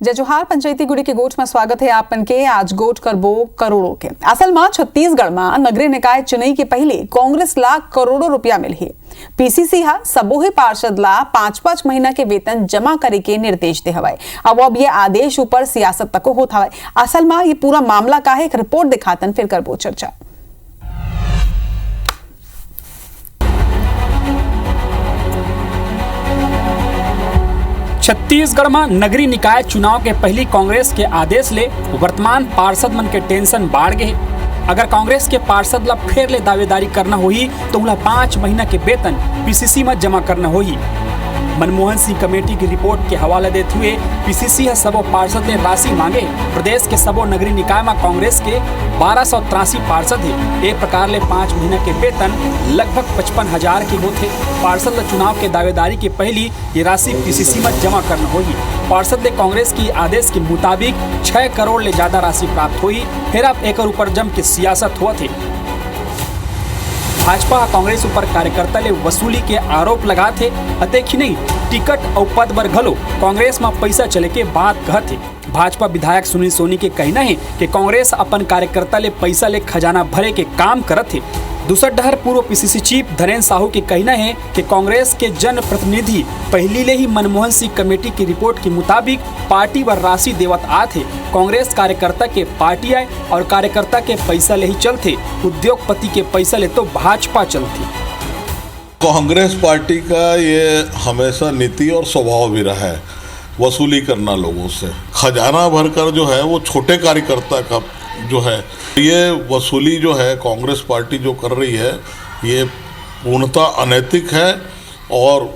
जय जोहार पंचायती गुड़ी के गोठ में स्वागत है आपन के। आज गोठ करबो करोड़ों के। असल में छत्तीसगढ़ में नगरीय निकाय चुनाव के पहले कांग्रेस ला करोड़ों रुपया मिली। पीसीसी हा सबोही पार्षद ला 5-5 महीना के वेतन जमा करे के निर्देश दे हवाए। अब ये आदेश ऊपर सियासत तक होता है। असल में ये पूरा मामला का है, एक रिपोर्ट दिखातन फिर करबो चर्चा। छत्तीसगढ़ में नगरीय निकाय चुनाव के पहली कांग्रेस के आदेश ले वर्तमान पार्षद मन के टेंशन बढ़ गए। अगर कांग्रेस के पार्षद ला फिर ले दावेदारी करना होही तो उन्हें 5 महीना के वेतन पीसीसी में जमा करना होही। मनमोहन सिंह कमेटी की रिपोर्ट के हवाले देते हुए पीसीसी है सबो पार्षद ने राशि मांगे। प्रदेश के सबो नगरीय निकाय में कांग्रेस के 1283 पार्षद है। एक प्रकार ले 5 महीना के वेतन लगभग 55,000 के होते। पार्षद ला चुनाव के दावेदारी के पहली ये राशि पीसीसी में जमा करना होगी। पार्षद ने कांग्रेस की आदेश के मुताबिक 6 करोड़ ले ज्यादा राशि प्राप्त हुई। फिर अब एक ऊपर जम के सियासत हुआ थे। भाजपा कांग्रेस ऊपर कार्यकर्ता ले वसूली के आरोप लगा थे। अतेक ही नहीं, टिकट और पद बर घलो कांग्रेस में पैसा चले के बात कहते। भाजपा विधायक सुनील सोनी के कहना है कि कांग्रेस अपन कार्यकर्ता ले पैसा ले खजाना भरे के काम करत है। दूसर डहर पूर्व पीसीसी चीफ धीरेन्द्र साहू के कहना है कि कांग्रेस के जन प्रतिनिधि पहली ले ही मनमोहन सिंह कमेटी की रिपोर्ट के मुताबिक पार्टी व राशि देवत आते। कांग्रेस कार्यकर्ता के पार्टी आए और कार्यकर्ता के पैसा ले ही चलते। उद्योगपति के पैसा ले तो भाजपा चलती। कांग्रेस पार्टी का ये हमेशा नीति और स्वभाव भी रहा है वसूली करना लोगों से। खजाना भरकर जो है वो छोटे कार्यकर्ता का जो है ये वसूली जो है कांग्रेस पार्टी जो कर रही है ये पूर्णतः अनैतिक है और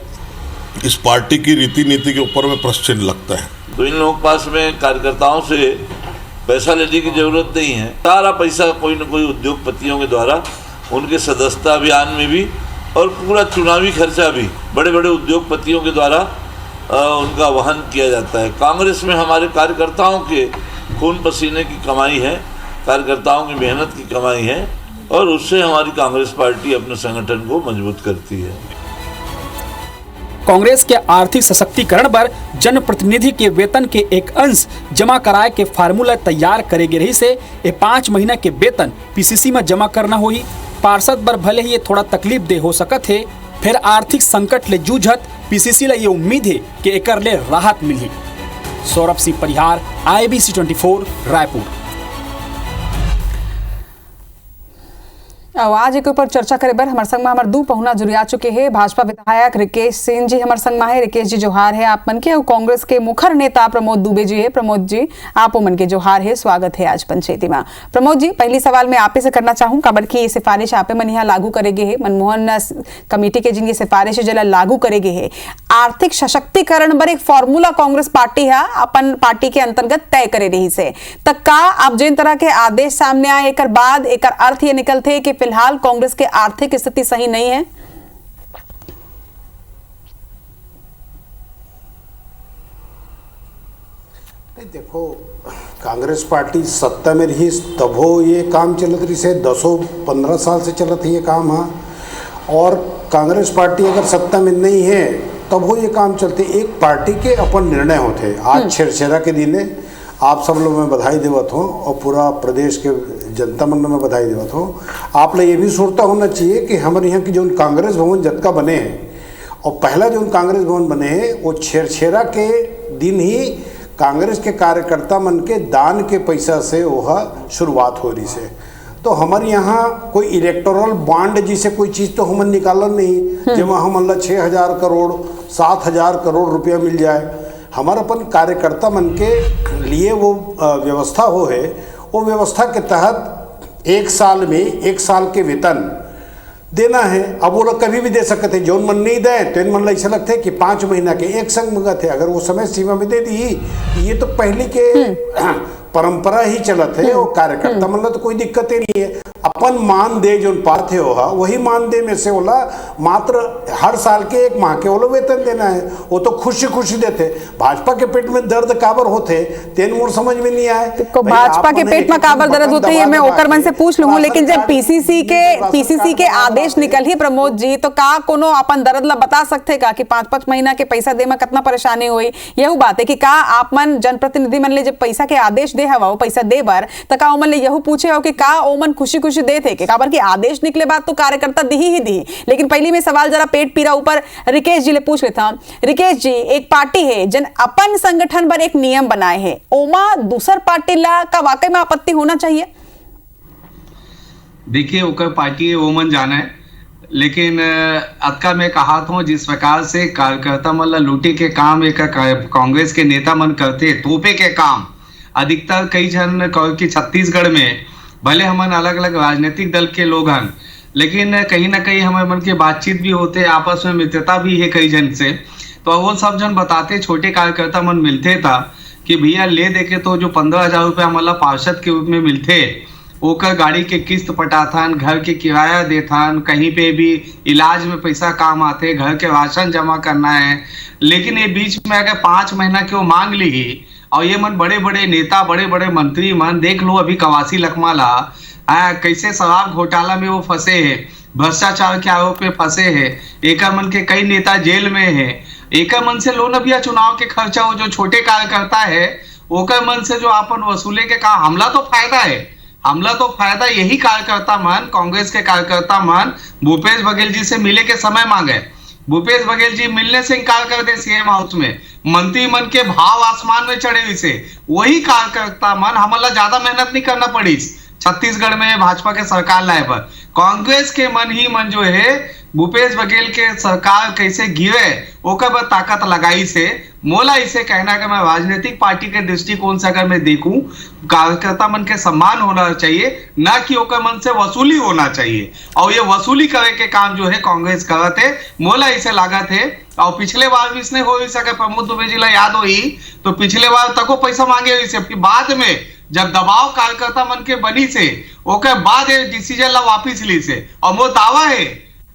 इस पार्टी की रीति नीति के ऊपर में प्रश्न चिन्ह लगता है। तो इन लोगों के पास में कार्यकर्ताओं से पैसा लेने की जरूरत नहीं है। सारा पैसा कोई न कोई उद्योगपतियों के द्वारा उनके सदस्यता अभियान में भी और पूरा चुनावी खर्चा भी बड़े बड़े उद्योगपतियों के द्वारा उनका वहन किया जाता है। कांग्रेस में हमारे कार्यकर्ताओं के खून पसीने की कमाई है, कार्यकर्ताओं की मेहनत की कमाई है और उससे हमारी कांग्रेस पार्टी अपने संगठन को मजबूत करती है। कांग्रेस के आर्थिक सशक्तिकरण पर जनप्रतिनिधि के वेतन के एक अंश जमा कराए के फार्मूला तैयार करेगी रही से ये 5 महीना के वेतन पीसीसी में जमा करना होगी। पार्षद पर भले ही ये थोड़ा तकलीफ दे हो सकत है, फिर आर्थिक संकट ले जूझत पीसीसी ला ये उम्मीद है कि एकर ले राहत मिली। सौरभ सिंह परिहार, IBC 24 रायपुर। आज एक ऊपर चर्चा करे बर हमारे संग में हमारे दो पहुना जुड़िया चुके हैं। भाजपा विधायक रिकेश सिंह जी हमारे संग में है। रिकेश जी जोहार है आप मन के। और कांग्रेस के मुखर नेता प्रमोद दुबे जी है। प्रमोद जी आप मन के जोहार है, स्वागत है आज पंचायती में। प्रमोद जी पहली सवाल मैं आप से करना चाहूँ काबर की ये सिफारिश आप मन यहाँ लागू करेगे है। मनमोहन कमेटी के जिन ये सिफारिश जला लागू करेगे है, आर्थिक सशक्तिकरण बर एक फॉर्मूला कांग्रेस पार्टी है अपन पार्टी के अंतर्गत तय करे रही से। तक का आप जिन तरह के आदेश सामने आए एक बाद एक अर्थ ये निकलते कि फिलहाल कांग्रेस के आर्थिक स्थिति सही नहीं है। नहीं देखो, कांग्रेस पार्टी सत्ता में रही तब हो ये काम चलत रही से 10-15 साल से चलत है ये काम। हाँ, और कांग्रेस पार्टी अगर सत्ता में नहीं है तब हो ये काम चलते। एक पार्टी के अपन निर्णय होते। आज छेरछेरा के दिन आप सब लोग मैं बधाई देवत हूँ और पूरा प्रदेश के जनता मंडल में बधाई देवत हूँ। आप लोग ये भी सोचता होना चाहिए कि हमारे यहाँ की जो कांग्रेस भवन जतका बने हैं और पहला जो कांग्रेस भवन बने हैं वो छेरछेरा के दिन ही कांग्रेस के कार्यकर्ता मन के दान के पैसा से वह शुरुआत हो रही से। तो हमारे यहाँ कोई इलेक्टोरल बॉन्ड जिसे कोई चीज़ तो हम निकालन नहीं जब हम 6,000 करोड़ 7,000 करोड़ रुपया मिल जाए। हमारा अपन कार्यकर्ता मन के लिए वो व्यवस्था हो है, वो व्यवस्था के तहत 1 साल में 1 साल के वेतन देना है। अब वो लोग कभी भी दे सकते थे, जो मन नहीं दे तो इन मन ऐसा लगता है कि 5 महीना के एक संग मंगत है। अगर वो समय सीमा में दे दी ये तो पहले के परंपरा ही चलत है और कार्यकर्ता मन तो कोई दिक्कत ही नहीं है। अब अपन मानदेय जो पाते हो वही मानदेय में से होला मात्र हर साल के 1 माह के वो वेतन देना है। वो तो खुशी खुशी देते। भाजपा के पेट में दर्द काबर होते तेन मोर समझ में नहीं आए। तो भाजपा के पेट में काबर दर्द होते है मैं ओकर मन से पूछ लूंगा, लेकिन जब पीसीसी के आदेश निकल ही प्रमोद जी तो का कोनो अपन दर्द ला बता सकते का कि 5-5 महीना के पैसा दे में कितना परेशानी हुई। यही बात है कि का आप मन जनप्रतिनिधि मन ले जब पैसा के आदेश दे हवा वो पैसा दे बर तो का ओमन ले यही पूछे हो कि का ओमन खुशी खुशी दे थे कि काबर की आदेश निकले बाद तो कार्यकर्ता दी ही दी। लेकिन पहले में सवाल जरा पेट पीरा ऊपर रिकेश जी ले पूछ लेता हूं। रिकेश जी, एक पार्टी है जन अपन संगठन पर एक नियम बनाए है, ओमा दूसर पार्टी ला का वाकई में आपत्ति होना चाहिए? देखिए ओकर पार्टी वो मन जाना है, लेकिन अक्का में कहा था जिस प्रकार से कार्यकर्ता मतलब लूटे के काम एक कांग्रेस के नेता मन करते तोपे के काम अधिकतर कई जन कि छत्तीसगढ़ में भले हमन अलग अलग राजनीतिक दल के लोग हैं, लेकिन कहीं ना कहीं हमारे मन के बातचीत भी होते, आपस में मित्रता भी है कई जन से। तो वो सब जन बताते छोटे कार्यकर्ता मन मिलते था कि भैया ले दे के तो जो 15,000 रुपया मतलब पार्षद के रूप में मिलते ओकर गाड़ी के किस्त पटाथन, घर के किराया देथन, कहीं पे भी इलाज में पैसा काम आते, घर के राशन जमा करना है। लेकिन ये बीच में अगर 5 महीना के वो मांग ली और ये मन बड़े बड़े नेता बड़े बड़े मंत्री मन देख लो अभी कवासी लखमाला कैसे शराब घोटाला में वो फंसे है, भ्रष्टाचार के आरोप में फंसे है, एक मन के कई नेता जेल में है। एक मन से लो न भैया चुनाव के खर्चा वो जो छोटे कार्यकर्ता है ओकर मन से जो अपन वसूले के कहा हमला तो फायदा है, हमला तो फायदा यही कार्यकर्ता मन कांग्रेस के कार्यकर्ता मन भूपेश बघेल जी से मिले के समय मांगे। भूपेश बघेल जी मिलने से इनकार कर दे सीएम हाउस में, मंत्री मन के भाव आसमान में चढ़े हुए से वही कार्यकर्ता मन हमला ज्यादा मेहनत नहीं करना पड़ी छत्तीसगढ़ में भाजपा के सरकार लाए पर। कांग्रेस के मन ही मन जो है भूपेश बघेल के सरकार कैसे गिरे ओकर पर ताकत लगाई से मोला इसे कहना कि मैं राजनीतिक पार्टी के दृष्टिकोण से अगर मैं देखूं कार्यकर्ता मन के सम्मान होना चाहिए, ना कि ओकर मन से वसूली होना चाहिए। और ये वसूली करे के काम जो है कांग्रेस करत है, मोला इसे लागत है। और पिछले बार भी इसने हो सके प्रमोद दुबे जी ला याद हो ही तो पिछले बार तको पैसा मांगे हुई से बाद में जब दबाव कार्यकर्ता मन के बनी से ओके बाद डिसीजन ला वापिस ली से। और वो दावा है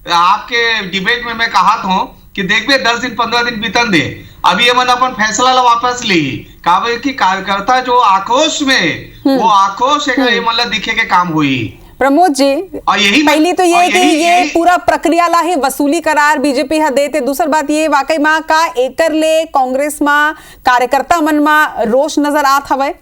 आपके डिबेट में मैं कहा था कि देखबे 10 दिन 15 दिन बीतन दे, अभी ये मन अपन फैसला ला वापस ली कावे की कार्यकर्ता जो आक्रोश में वो आक्रोश है ये मतलब दिखे के काम हुई। प्रमोद जी, पहली तो ये कि ये पूरा प्रक्रिया ला ही वसूली करार बीजेपी हा देते। दूसर बात ये वाकई मां का एकर ले कांग्रेस मां कार्यकर्ता मन मां रोष नजर आत हवे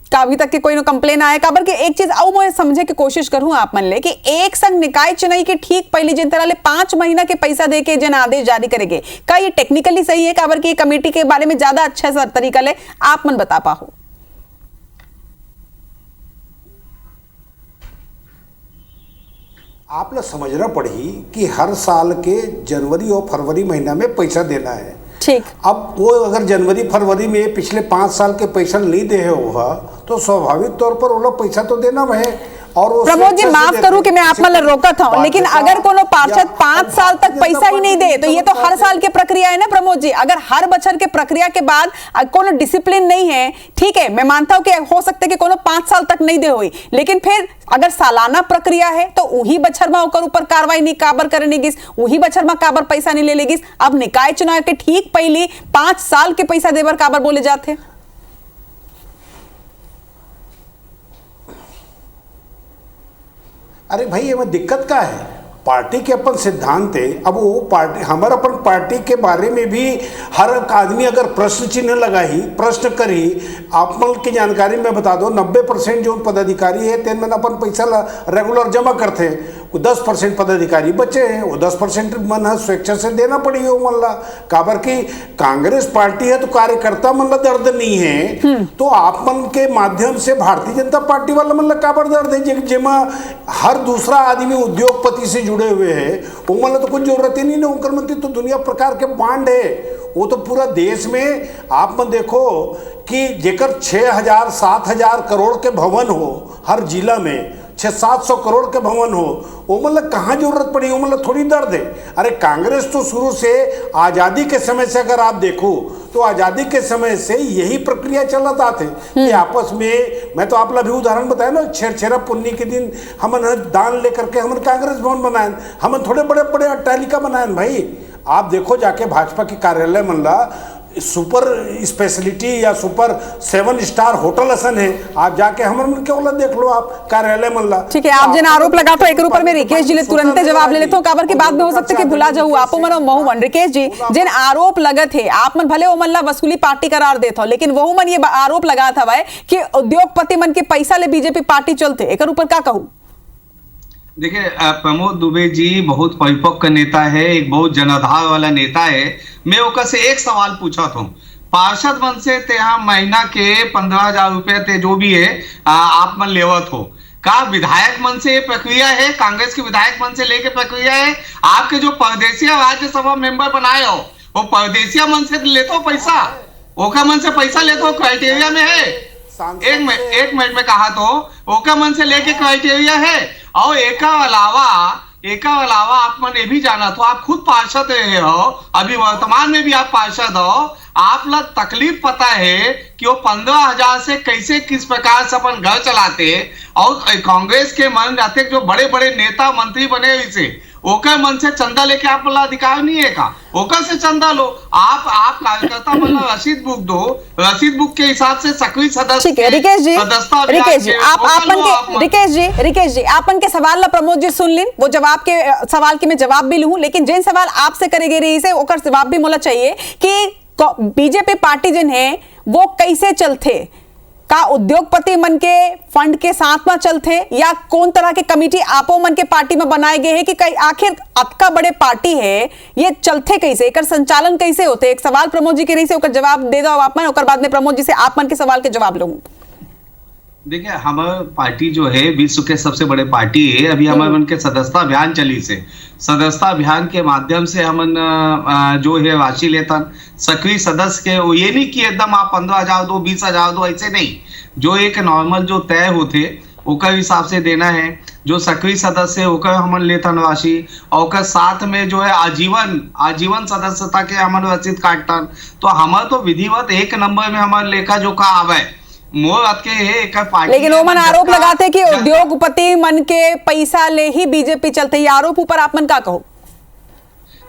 का अभी तक के कोई कंप्लेन आए काबर के एक चीज और मैं समझे की कोशिश करूं आप मन ले कि एक संग निकाय चुनाई के ठीक पहले जिन तरह ले 5 महीना के पैसा दे के जन आदेश जारी करेंगे, का ये टेक्निकली सही है काबर की कमेटी के बारे में ज्यादा अच्छा सा तरीका ले आप मन बता पाओ? आप लोग समझना पड़ी कि हर साल के जनवरी और फरवरी महीना में पैसा देना है। ठीक। अब वो अगर जनवरी फरवरी में पिछले 5 साल के पैसा नहीं दे होगा तो स्वाभाविक तौर पर वो लोग पैसा तो देना है। और प्रमोद जी माफ करूं कि मैं आप मतलब रोका था, लेकिन अगर कोनो पार्षद 5 साल तक पैसा ही नहीं दे तो ये तो हर साल की प्रक्रिया है ना प्रमोद जी। अगर हर बछर के प्रक्रिया के बाद कोनो डिसिप्लिन नहीं है, ठीक है मैं मानता हूं कि हो सकता है कि कोनो 5 साल तक नहीं दे हुई, लेकिन फिर अगर सालाना प्रक्रिया है तो वही बछर में ओकर ऊपर कार्रवाई नहीं काबर करने गिस, वही बछर में काबर पैसा नहीं ले लेगिस। अब निकाय चुनाव के ठीक पहले 5 साल के पैसा देवर काबर बोले जाते? अरे भाई ये में दिक्कत का है, पार्टी के अपन सिद्धांत है। अब वो पार्टी हमारे अपन पार्टी के बारे में भी हर आदमी अगर प्रश्न चिन्ह लगाई प्रश्न करी आप मन की जानकारी में बता दो 90% जो पदाधिकारी है तेन मन अपन पैसा रेगुलर जमा करते हैं, 10% पदाधिकारी बचे हैं, वो 10% मन है स्वेच्छा से देना पड़ी हो मन ला काबर की कांग्रेस पार्टी है तो कार्यकर्ता मन ला दर्द नहीं है तो आप मन के माध्यम से भारतीय जनता पार्टी वाला मन ला काबर दर्द है जेमा हर दूसरा आदमी उद्योगपति से जुड़े हुए हैं वो मतलब तो कुछ जरूरत ही नहीं है। उनकर मंत्री तो दुनिया प्रकार के बांड है, वो तो पूरा देश में आप मन देखो कि जेकर 6,000-7,000 करोड़ के भवन हो हर जिला में 600-700 करोड़ के भवन हो वो मतलब कहाँ जरूरत पड़ी, वो मतलब थोड़ी दर्द है। अरे कांग्रेस तो शुरू से आज़ादी के समय से अगर आप देखो तो आजादी के समय से यही प्रक्रिया चलत आते कि आपस में, मैं तो आप भी उदाहरण बताया ना, छेरछेरा पुन्नी के दिन हमन दान लेकर के हमन कांग्रेस भवन बनाए, हमन थोड़े बड़े बड़े अट्टालिका बनाए भाई। आप देखो जाके भाजपा के कार्यालय मन ला सुपर स्पेशलिटी या सुपर 7 स्टार होटल असन है, आप जाके हमर मन के ओला देख लो आप कार्यालय मन ला। ठीक है, आप जिन आरोप लगा तो एक ऊपर में रिकेश जी ले तुरंत जवाब ले लेते हो, काबर की बात में हो सकता है कि भुला जाऊँ आपो मन और महू मन। रिकेश जी, जिन आरोप लगत है आप मन भले वो मन ला वसूली पार्टी करार देते हो, लेकिन वहू मन ये आरोप लगा था भाई कि उद्योगपति मन के पैसा ले बीजेपी पार्टी चलते, एक ऊपर क्या कहूँ? देखिए, प्रमोद दुबे जी बहुत परिपक्व नेता है, एक बहुत जनाधार वाला नेता है। मैं ओकर से एक सवाल पूछा था, पार्षद मन से ते यहाँ महीना के 15,000 रुपए ते जो भी है आप मन लेवत हो, का विधायक मन से ये प्रक्रिया है? कांग्रेस के विधायक मन से लेके प्रक्रिया है? आपके जो परदेसी राज्यसभा मेंबर बनाए हो वो परदेसिया मन से लेते हो पैसा, ओका मन से पैसा लेते हो, क्राइटेरिया में है? एक मिनट में कहा तो ओका मन से लेके क्राइटेरिया है। और एक अलावा आप मन ये भी जाना तो आप खुद पार्षद रहे हो, अभी वर्तमान में भी आप पार्षद हो, आप लोग तकलीफ पता है कि वो 15,000 से कैसे किस प्रकार से अपन घर चलाते। और कांग्रेस के मन जाते जो बड़े बड़े नेता मंत्री बने इसे ओकर मन से चंदा लेके आप वाला अधिकार नहीं है का? ओकर से चंदा लो, आप कार्यकर्ता मतलब रसीद बुक दो, रसीद बुक के हिसाब से सक्रिय सदस्य। ठीक है रिकेश जी, रिकेश जी आपन के सवाल ला प्रमोद जी सुन लिन, वो जवाब के सवाल के मैं जवाब भी लूं, लेकिन जिन सवाल आपसे करेगे रही से ओकर जवाब भी मोला चाहिए कि बीजेपी पार्टी जिन है वो कैसे चलते, का उद्योगपति मन के फंड के साथ में चलते या कौन तरह के कमेटी आपो मन के पार्टी में बनाए गए हैं कि आखिर आपका बड़े पार्टी है ये चलते कैसे, एक संचालन कैसे होते? एक सवाल प्रमोद जी के रही से ओकर जवाब दे दो आप मन, ओकर बाद में प्रमोद जी से आप मन के सवाल के जवाब लूंगा। देखिए, हमारे पार्टी जो है विश्व के सबसे बड़े पार्टी है। अभी हमारे मन के सदस्यता अभियान चली से, सदस्यता अभियान के माध्यम से हमन जो है राशि लेता सक्रिय सदस्य के, वो ये नहीं कि एकदम आप 15,000 दो 20,000 दो, ऐसे नहीं, जो एक नॉर्मल जो तय होते ओकर हिसाब से देना है। जो सक्रिय सदस्य है ओकर हमन लेता राशि, और साथ में जो है आजीवन सदस्यता के हमन रसीद काटता। तो हमारे तो विधिवत 1 नंबर में हमारे लेखा जोखा आवे लेकिन वो मन आरोप लगाते कि उद्योगपति मन के पैसा ले ही बीजेपी चलते, ये आरोप ऊपर आप मन का कहो?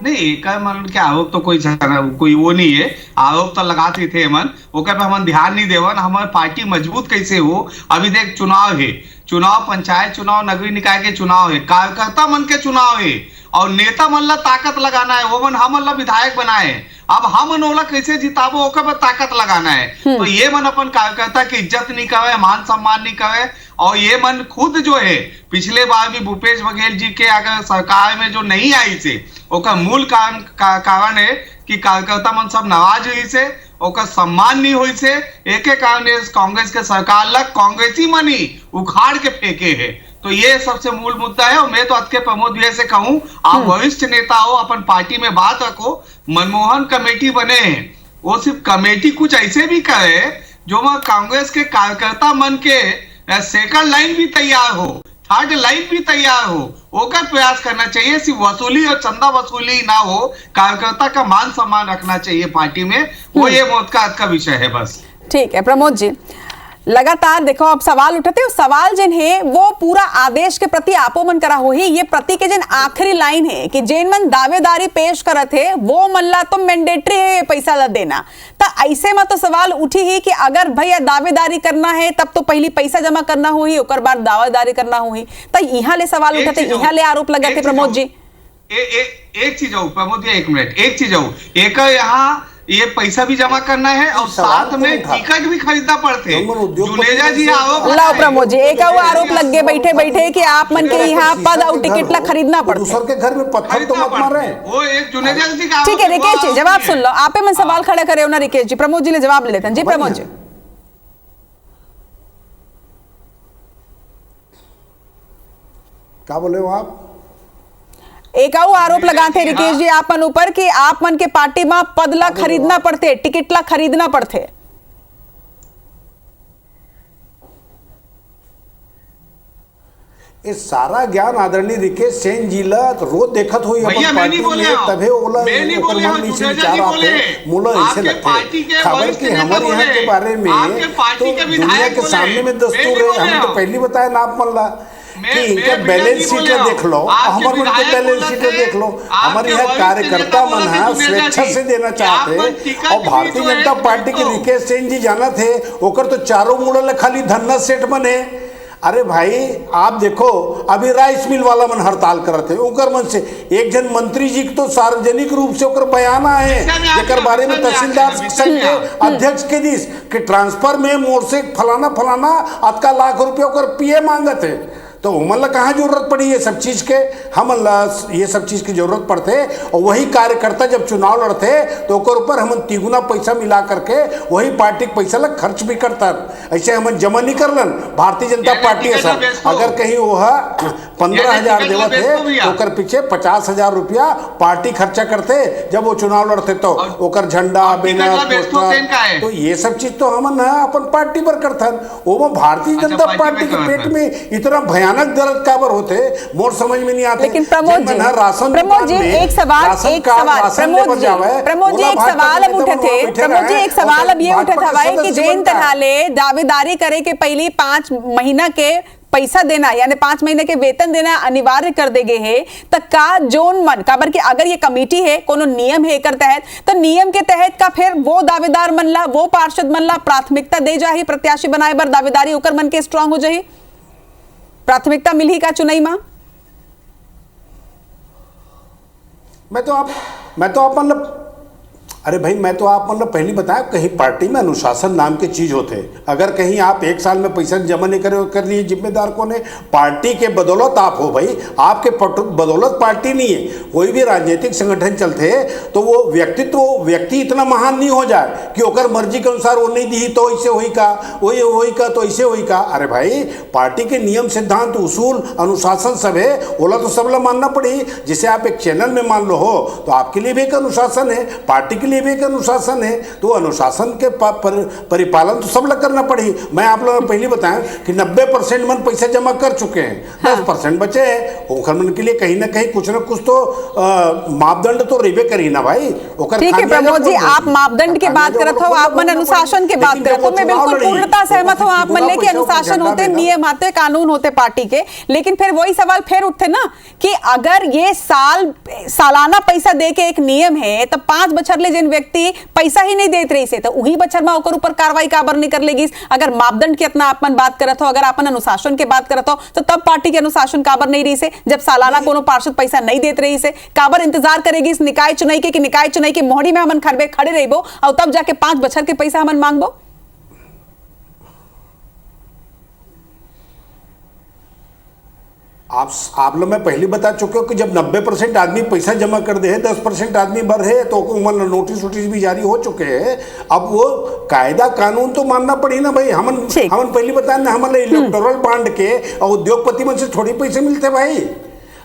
नहीं, मन के आरोप तो कोई वो नहीं है, आरोप तो लगाते थे मन, ओकर पे हमन ध्यान नहीं देवन। हमारे पार्टी मजबूत कैसे हो? अभी देख चुनाव है, चुनाव पंचायत चुनाव, नगरीय निकाय के चुनाव है, कार्यकर्ता मन के चुनाव है, और नेता मन ला ताकत लगाना है, वो मन हमन ला विधायक बनाए। अब हम ओला कैसे जिताबो ओकर पर ताकत लगाना है। तो ये मन अपन कार्यकर्ता की इज्जत नहीं करे, मान सम्मान नहीं करे, और ये मन खुद जो है पिछले बार भी भूपेश बघेल जी के अगर सरकार में जो नहीं आई से ओकर मूल कारण है कि कार्यकर्ता मन सब नाराज हुई से, ओकर सम्मान नहीं हुई से, एक कारण कांग्रेस के सरकार ला कांग्रेसी मन ही उखाड़ के फेंके है। तो ये सबसे मूल मुद्दा है। और मैं तो आज के प्रमोद भैया से कहूं, आप वरिष्ठ नेता हो, अपन पार्टी में बात रखो। मनमोहन कमेटी बने हैं, वो सिर्फ कमेटी कुछ ऐसे भी करे जो वहां कांग्रेस के कार्यकर्ता मन के सेकंड लाइन भी तैयार हो, थर्ड लाइन भी तैयार हो, ओकर प्रयास करना चाहिए। सिर्फ वसूली और चंदा वसूली ना हो, कार्यकर्ता का मान सम्मान रखना चाहिए पार्टी में, वो ये मौत का विषय है बस। ठीक है प्रमोद जी, लगातार देखो अब सवाल उठते हो, सवाल जिन है वो पूरा आदेश के प्रति आपो मन करा हो ही, ये प्रति के जिन आखिरी लाइन है कि जेन मन दावेदारी पेश करत है वो मल्ला तो मैंडेटरी है पैसा ला देना। तो ऐसे में तो सवाल उठी ही कि अगर भैया दावेदारी करना है तब तो पहली पैसा जमा करना हो ही, ओकर बाद दावेदारी करना हो ही। तो यहाँ ले सवाल उठते, यहाँ ले आरोप लगाते प्रमोद जी। एक चीज हो प्रमोद जी, 1 मिनट, एक चीज हो, एक यहाँ ये पैसा भी जमा करना है और साथ में टिकट भी खरीदना पड़ते। जुनेजा जी लाओ प्रमोद जी, एक आरोप लग गए बैठे बैठे कि आप मन के यहाँ पद और टिकट ला खरीदना पड़ता है। दूसर के घर में पत्थर तो मत मार रहे। वो एक जुनेजा जी का। ठीक है रिकेश जी, जवाब सुन लो, आपे मन सवाल खड़ा करे हो ना रिकेश जी, प्रमोद जी ले जवाब ले लेते हैं। जी प्रमोद जी, क्या बोले हो आप? एक आरोप लगाते रिकेश जी आप मन ऊपर कि आप मन के पार्टी में पद ला खरीदना पड़ते, टिकट ला खरीदना पड़ते। ये सारा ज्ञान आदरणीय रिकेश सेन जी ला रोज देखत हुई भैया मैं नहीं बोले हूं, तभे ओला मैं नहीं बोले हूं, जुनेजा जी बोले मूला ऐसे आपके लगते पार्टी के खबर वरिष्ठ की नेता हमारे यहाँ के बारे में आपके तो पार्टी के दुनिया विधायक के बोले, सामने में दस्तूर मैं नहीं है। बोले हमने तो हूं। पहली बताया ना आप मल्ला कि इनका मैं बैलेंस नहीं शीट बोले देख लो, हूं। आपके हमारे मन के विधायक बैलेंस बोले शीट थे, देख लो। आपके हमारे यहाँ वरिष्ठ कार्यकर्ता नेता मन बोले है थे जुनेजा स्वेच्छा जी, से देना कि आप चाहते मन टिकट और भी भारतीय जो है जनता पार्टी के तो- रिकेश सेन जी जाना थे ओकर तो चारों मुड़ल खाली धन्ना सेठ बने। अरे भाई आप देखो अभी राइस मिल वाला मन हड़ताल करते हैं उनकर मन से एक जन मंत्री जी तो सार्वजनिक रूप से ओकर बयान आए जेकर बारे में तहसीलदार संघ के अध्यक्ष के दिस कि ट्रांसफर में मोर से फलाना फलाना अतका लाख रुपया ओकर पीए मांगत है। तो मतलब कहाँ जरूरत पड़ी ये सब चीज़ के, हम ये सब चीज़ की जरूरत पड़ते और वही कार्यकर्ता जब चुनाव लड़ते तो ओकर ऊपर हम तिगुना पैसा मिला करके वही पार्टी के पैसा लग खर्च भी करता। ऐसे हम जमा नहीं करलन भारतीय जनता पार्टी है सर। अगर कहीं वो 15,000 देवत है तो ओकर पीछे 50,000 रुपया पार्टी खर्चा करते जब वो चुनाव लड़ते तो ओकर झंडा बैनर पोस्टर तो ये सब चीज़ तो हम अपन पार्टी पर करथन। वो भारतीय जनता पार्टी के पेट में इतना भयानक दर्द काबर होते मोर समझ में नहीं आते। लेकिन प्रमोद जी प्रमोद जी एक सवाल प्रमोद जी एक सवाल अब उठे थे प्रमोद जी एक सवाल अब ये उठे था कि जैन तरह ले दावेदारी करे के पहले 5 महीना के पैसा देना यानी 5 महीने के वेतन देना अनिवार्य कर दे गए है तो का जोन मन काबर कि अगर ये कमेटी है कोनो नियम है एकर तहत तो नियम के तहत का फिर वो दावेदार मन ला वो पार्षद मन ला प्राथमिकता दे जाही प्रत्याशी बनाए बर दावेदारी ओकर मन के स्ट्रांग हो जाही प्राथमिकता मिली का चुनाई मां। मैं तो आप मतलब अरे भाई मैं तो आप मतलब पहले बताया कहीं पार्टी में अनुशासन नाम की चीज होते अगर कहीं आप 1 साल में पैसा जमा नहीं कर लिए जिम्मेदार कौन है पार्टी के बदौलत आप हो भाई आपके बदौलत पार्टी नहीं है। कोई भी राजनीतिक संगठन चलते तो वो व्यक्ति इतना महान नहीं हो जाए कि ओकर मर्जी के अनुसार वो नहीं दी तो ऐसे होई का वही का तो ऐसे होई का। अरे भाई पार्टी के नियम सिद्धांत उसूल अनुशासन सब है ओला तो सब ला मानना पड़ी। जैसे आप एक चैनल में मान लो हो तो आपके लिए भी एक अनुशासन है पार्टी के लिए भी एक अनुशासन है तो अनुशासन के परिपालन तो सब लोग करना पड़ी। मैं आप लोगों को पहले बताया कि 90% मन पैसा जमा कर चुके हैं 10% बचे हैं ओकर मन के लिए कहीं ना कहीं कुछ ना कुछ तो मापदंड तो रेबे करी ना भाई। ठीक है प्रमोद जी आप मापदंड की बात करत हो आप मन अनुशासन की बात करत हो मैं बिल्कुल पूर्णता सहमत हूं आप मन लेके अनुशासन होते नियम आते कानून होते पार्टी के। लेकिन फिर वही सवाल फिर उठते ना कि अगर ये सालाना पैसा दे के एक नियम है तो 5 बछर ले व्यक्ति पैसा ही नहीं देते रही से तो वही बच्चर में ओकर ऊपर कार्रवाई काबर नहीं कर लेगी। अगर मापदंड की इतना आपन बात करत हो अगर अपन अनुशासन के बात करत हो तो तब पार्टी के अनुशासन काबर नहीं रही से जब सालाना कोनो पार्षद पैसा नहीं देते रही से काबर इंतजार करेगी इस निकाय चुनाई के कि निकाय चुनाई के मोहड़ी में हमन खड़े रहिबो और तब जाके 5 बछर के पैसा हमन मांगबो। आप लोग मैं पहले बता चुके हो कि जब 90% आदमी पैसा जमा कर दे 10% आदमी भर है तो नोटिस भी जारी हो चुके हैं। अब वो कायदा कानून तो मानना पड़ी ना भाई। हमन पहले बताया ना हमारे इलेक्टोरल बॉन्ड के और उद्योगपति मन से थोड़ी पैसे मिलते भाई।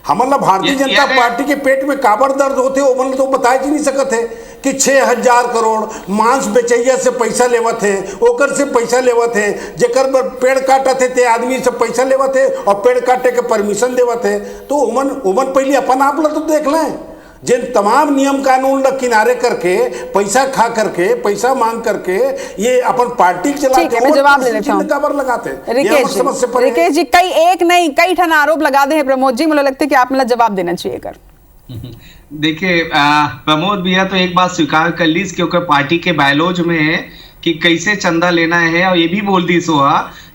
हमारा भारतीय जनता पार्टी के पेट में काबर दर्द होते हो मन तो बता ही नहीं सकते है कि 6,000 करोड़ मांस बेचैया से पैसा लेवत है ओकर से पैसा लेवत है जेकर पेड़ काटत है ते आदमी से पैसा लेवत है और पेड़ काटे के परमिशन देवत है। तो उमन पहले अपन आप लोग तो देख लें जिन तमाम नियम कानून किनारे करके पैसा खा करके पैसा मांग करके ये अपन पार्टी चलाते हैं। जवाब ले लेता हूं खबर लगाते हैं रिकेश जी कई ठन आरोप लगा दे हैं प्रमोद जी मुझे लगता है कि आप मतलब जवाब देना चाहिए कर। देखिए प्रमोद भैया तो एक बात स्वीकार कर ली क्योंकि पार्टी के बायलॉज में है कि कैसे चंदा लेना है और ये भी बोल दी सो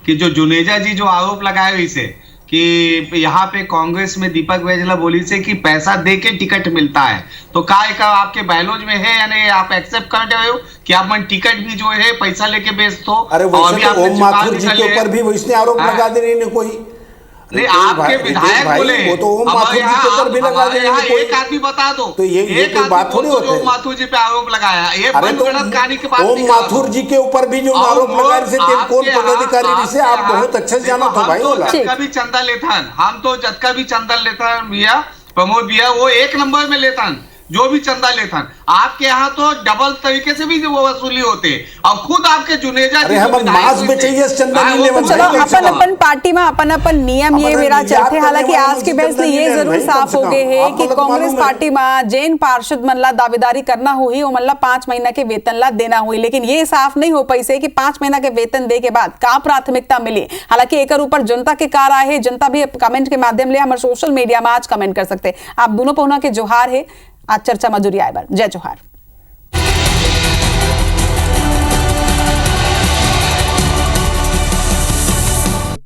कि जो जुनेजा जी जो आरोप लगाए इसे कि यहाँ पे कांग्रेस में दीपक बैजला बोली से कि पैसा दे के टिकट मिलता है तो का आपके बायलॉज में है यानी आप एक्सेप्ट कर रहे हो कि आप मन टिकट भी जो है पैसा लेके बेच दो। अरे ओम माथुर जी के ऊपर भी वैसे आरोप लगा दे रही कोई नहीं आपके विधायक बोले वो तो ओम माथुर जी के ऊपर भी लगा दे रही एक आदमी बता दो तो ये कोई बात थोड़ी होती है। ओम माथुर जी पे आरोप लगाया ये गलत कहानी की बात ओम माथुर जी के ऊपर भी जो आरोप लगा रहे थे कौन पदाधिकारी से आप बहुत अच्छे से जाना था भाई। जब भी चंदा लेता हम तो जब का भी चंदा लेता भैया प्रमोद भैया वो 1 नंबर में लेता जो भी चंदा लेथन, आपके यहाँ तो डबल तरीके से भी वो वसूली होते। अब खुद आपके जुनेजा अरे हम मास बेचेंगे चंदा नहीं ले, चलो अपन अपन पार्टी में अपन अपन नियम ये मेरा चलते। हालांकि आज के बहस में ये जरूर साफ हो गए है कि कांग्रेस पार्टी में जैन पार्षद मन ला दावेदारी करना हुई और मतलब 5 महीना के वेतन ला देना हुई, लेकिन ये साफ नहीं हो पाई से कि 5 महीना के वेतन दे के बाद का प्राथमिकता मिली। हालांकि एक ऊपर जनता के कार आए है, जनता भी कमेंट के माध्यम ले हमारे सोशल मीडिया में आज कमेंट कर सकते। आप दोनों पहुना के जोहार है आज चर्चा में जुड़ी आए बार। जय जोहार।